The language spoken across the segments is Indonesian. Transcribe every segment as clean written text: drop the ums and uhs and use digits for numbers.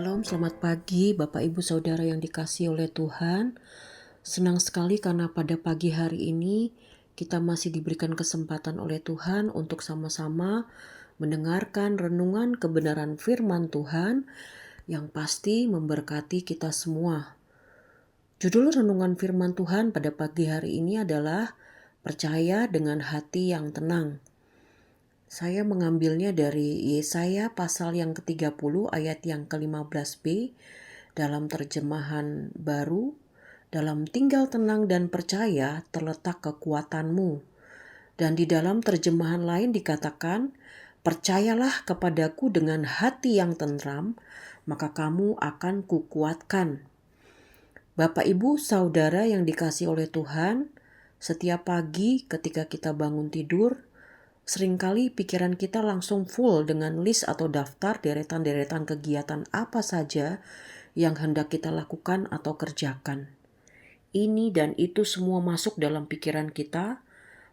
Shalom, selamat pagi Bapak Ibu Saudara yang dikasihi oleh Tuhan. Senang sekali karena pada pagi hari ini kita masih diberikan kesempatan oleh Tuhan untuk sama-sama mendengarkan renungan kebenaran firman Tuhan yang pasti memberkati kita semua. Judul renungan firman Tuhan pada pagi hari ini adalah Percaya dengan Hati yang Tenang. Saya mengambilnya dari Yesaya pasal yang ke-30 ayat yang ke-15b dalam terjemahan baru. Dalam tinggal tenang dan percaya terletak kekuatanmu. Dan di dalam terjemahan lain dikatakan, percayalah kepadaku dengan hati yang tentram, maka kamu akan kukuatkan. Bapak Ibu Saudara yang dikasihi oleh Tuhan, setiap pagi ketika kita bangun tidur, seringkali pikiran kita langsung full dengan list atau daftar deretan-deretan kegiatan apa saja yang hendak kita lakukan atau kerjakan. Ini dan itu semua masuk dalam pikiran kita,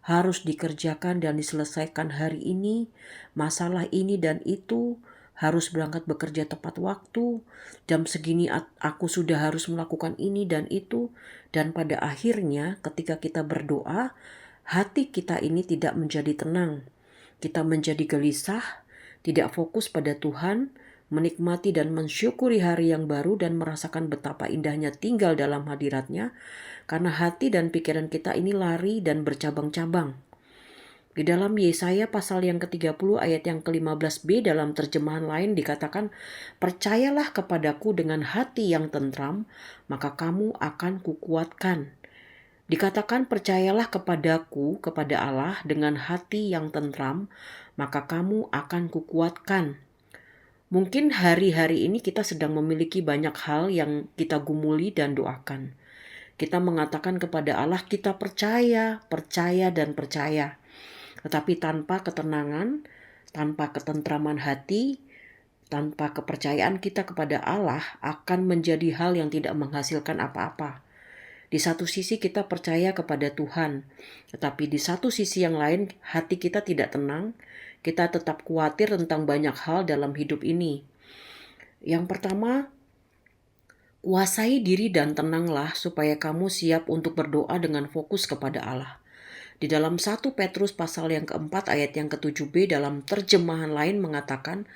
harus dikerjakan dan diselesaikan hari ini, masalah ini dan itu, harus berangkat bekerja tepat waktu, jam segini aku sudah harus melakukan ini dan itu, dan pada akhirnya ketika kita berdoa, hati kita ini tidak menjadi tenang. Kita menjadi gelisah, tidak fokus pada Tuhan, menikmati dan mensyukuri hari yang baru dan merasakan betapa indahnya tinggal dalam hadirat-Nya, karena hati dan pikiran kita ini lari dan bercabang-cabang. Di dalam Yesaya pasal yang ke-30 ayat yang ke-15b dalam terjemahan lain dikatakan, percayalah kepadaku dengan hati yang tentram, maka kamu akan kukuatkan. Dikatakan percayalah kepadaku, kepada Allah dengan hati yang tentram, maka kamu akan kukuatkan. Mungkin hari-hari ini kita sedang memiliki banyak hal yang kita gumuli dan doakan. Kita mengatakan kepada Allah kita percaya, percaya dan percaya. Tetapi tanpa ketenangan, tanpa ketentraman hati, tanpa kepercayaan kita kepada Allah akan menjadi hal yang tidak menghasilkan apa-apa. Di satu sisi kita percaya kepada Tuhan, tetapi di satu sisi yang lain hati kita tidak tenang, kita tetap khawatir tentang banyak hal dalam hidup ini. Yang pertama, kuasai diri dan tenanglah supaya kamu siap untuk berdoa dengan fokus kepada Allah. Di dalam 1 Petrus pasal yang keempat ayat yang ke-7b dalam terjemahan lain mengatakan,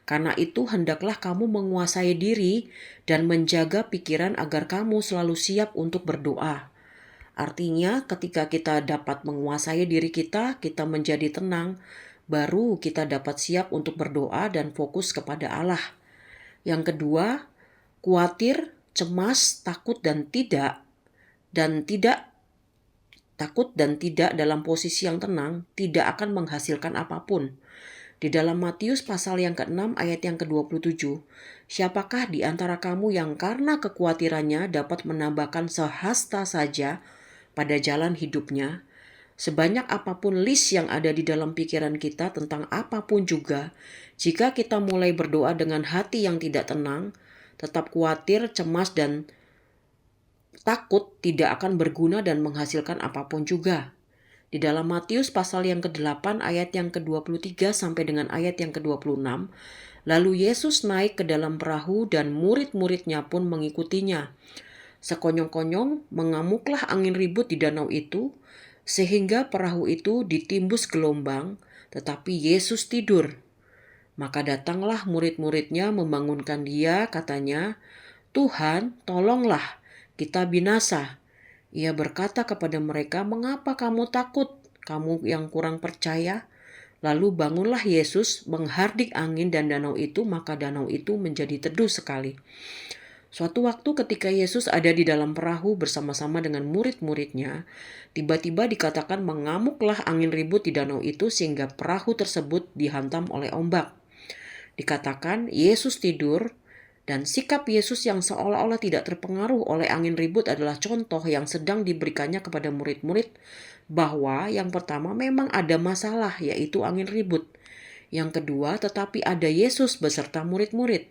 karena itu hendaklah kamu menguasai diri dan menjaga pikiran agar kamu selalu siap untuk berdoa. Artinya ketika kita dapat menguasai diri kita menjadi tenang, baru kita dapat siap untuk berdoa dan fokus kepada Allah. Yang kedua, khawatir, cemas, takut dan tidak dalam posisi yang tenang tidak akan menghasilkan apapun. Di dalam Matius pasal yang ke-6 ayat yang ke-27, siapakah di antara kamu yang karena kekhawatirannya dapat menambahkan sehasta saja pada jalan hidupnya? Sebanyak apapun list yang ada di dalam pikiran kita tentang apapun juga, jika kita mulai berdoa dengan hati yang tidak tenang, tetap khawatir, cemas dan takut tidak akan berguna dan menghasilkan apapun juga. Di dalam Matius pasal yang ke-8 ayat yang ke-23 sampai dengan ayat yang ke-26, lalu Yesus naik ke dalam perahu dan murid-muridnya pun mengikutinya. Sekonyong-konyong mengamuklah angin ribut di danau itu, sehingga perahu itu ditimbus gelombang, tetapi Yesus tidur. Maka datanglah murid-muridnya membangunkan dia, katanya, Tuhan, tolonglah, kita binasa. Ia berkata kepada mereka, mengapa kamu takut, kamu yang kurang percaya? Lalu bangunlah Yesus menghardik angin dan danau itu, maka danau itu menjadi teduh sekali. Suatu waktu ketika Yesus ada di dalam perahu bersama-sama dengan murid-muridnya, tiba-tiba dikatakan mengamuklah angin ribut di danau itu sehingga perahu tersebut dihantam oleh ombak. Dikatakan Yesus tidur, dan sikap Yesus yang seolah-olah tidak terpengaruh oleh angin ribut adalah contoh yang sedang diberikannya kepada murid-murid bahwa yang pertama memang ada masalah, yaitu angin ribut. Yang kedua, tetapi ada Yesus beserta murid-murid.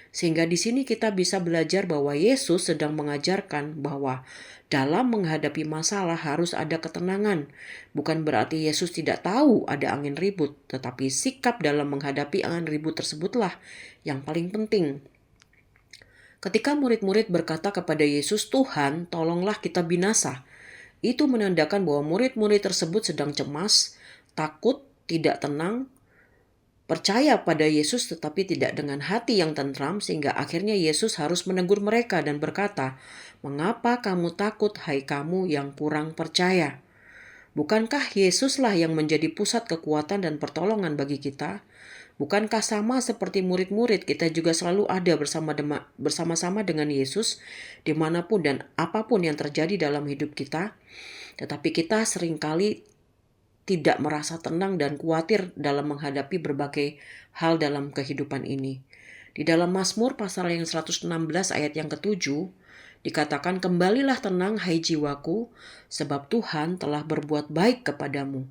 Sehingga di sini kita bisa belajar bahwa Yesus sedang mengajarkan bahwa dalam menghadapi masalah harus ada ketenangan. Bukan berarti Yesus tidak tahu ada angin ribut, tetapi sikap dalam menghadapi angin ribut tersebutlah yang paling penting. Ketika murid-murid berkata kepada Yesus, "Tuhan, tolonglah kita binasa." Itu menandakan bahwa murid-murid tersebut sedang cemas, takut, tidak tenang, percaya pada Yesus tetapi tidak dengan hati yang tentram, sehingga akhirnya Yesus harus menegur mereka dan berkata, "Mengapa kamu takut, hai kamu yang kurang percaya?" Bukankah Yesuslah yang menjadi pusat kekuatan dan pertolongan bagi kita? Bukankah sama seperti murid-murid, kita juga selalu ada bersama-sama dengan Yesus dimanapun dan apapun yang terjadi dalam hidup kita? Tetapi kita seringkali tidak merasa tenang dan khawatir dalam menghadapi berbagai hal dalam kehidupan ini. Di dalam Mazmur pasal yang 116 ayat yang ke-7, dikatakan, "Kembalilah tenang hai jiwaku, sebab Tuhan telah berbuat baik kepadamu."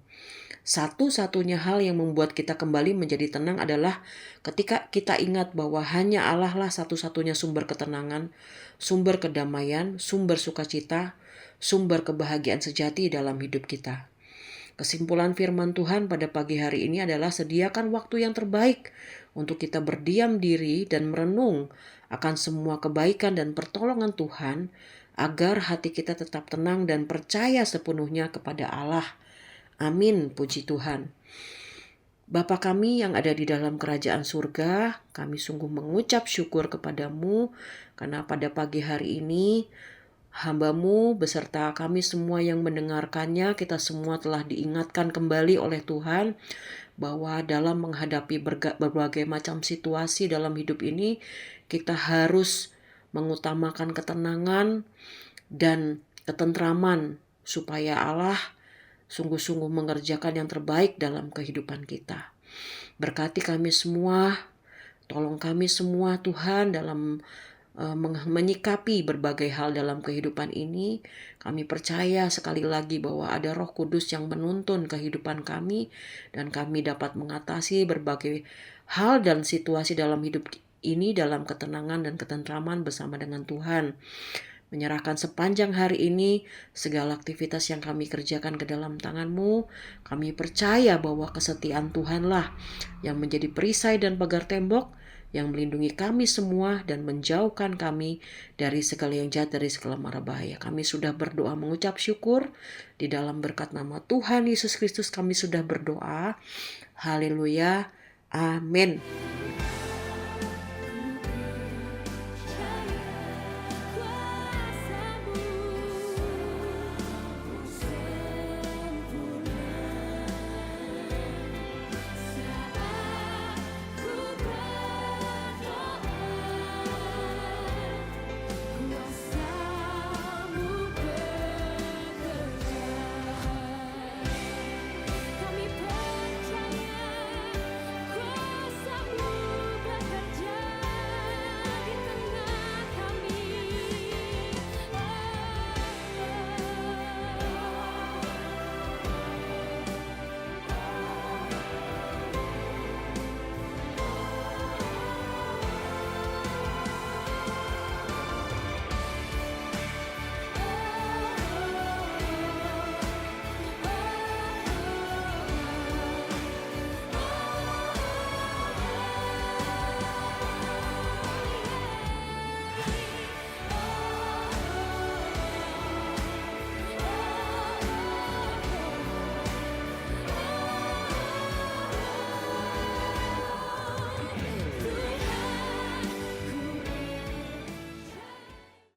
Satu-satunya hal yang membuat kita kembali menjadi tenang adalah ketika kita ingat bahwa hanya Allah lah satu-satunya sumber ketenangan, sumber kedamaian, sumber sukacita, sumber kebahagiaan sejati dalam hidup kita. Kesimpulan firman Tuhan pada pagi hari ini adalah sediakan waktu yang terbaik untuk kita berdiam diri dan merenung akan semua kebaikan dan pertolongan Tuhan agar hati kita tetap tenang dan percaya sepenuhnya kepada Allah. Amin, puji Tuhan. Bapa kami yang ada di dalam kerajaan surga, kami sungguh mengucap syukur kepadamu karena pada pagi hari ini hamba-Mu beserta kami semua yang mendengarkannya, kita semua telah diingatkan kembali oleh Tuhan bahwa dalam menghadapi berbagai macam situasi dalam hidup ini, kita harus mengutamakan ketenangan dan ketentraman supaya Allah sungguh-sungguh mengerjakan yang terbaik dalam kehidupan kita. Berkati kami semua, tolong kami semua Tuhan dalam menyikapi berbagai hal dalam kehidupan ini. Kami percaya sekali lagi bahwa ada Roh Kudus yang menuntun kehidupan kami dan kami dapat mengatasi berbagai hal dan situasi dalam hidup ini dalam ketenangan dan ketentraman bersama dengan Tuhan. Menyerahkan sepanjang hari ini segala aktivitas yang kami kerjakan ke dalam tangan-Mu. Kami percaya bahwa kesetiaan Tuhanlah yang menjadi perisai dan pagar tembok yang melindungi kami semua dan menjauhkan kami dari segala yang jahat, dari segala mara bahaya. Kami sudah berdoa mengucap syukur di dalam berkat nama Tuhan Yesus Kristus kami sudah berdoa. Haleluya. Amin.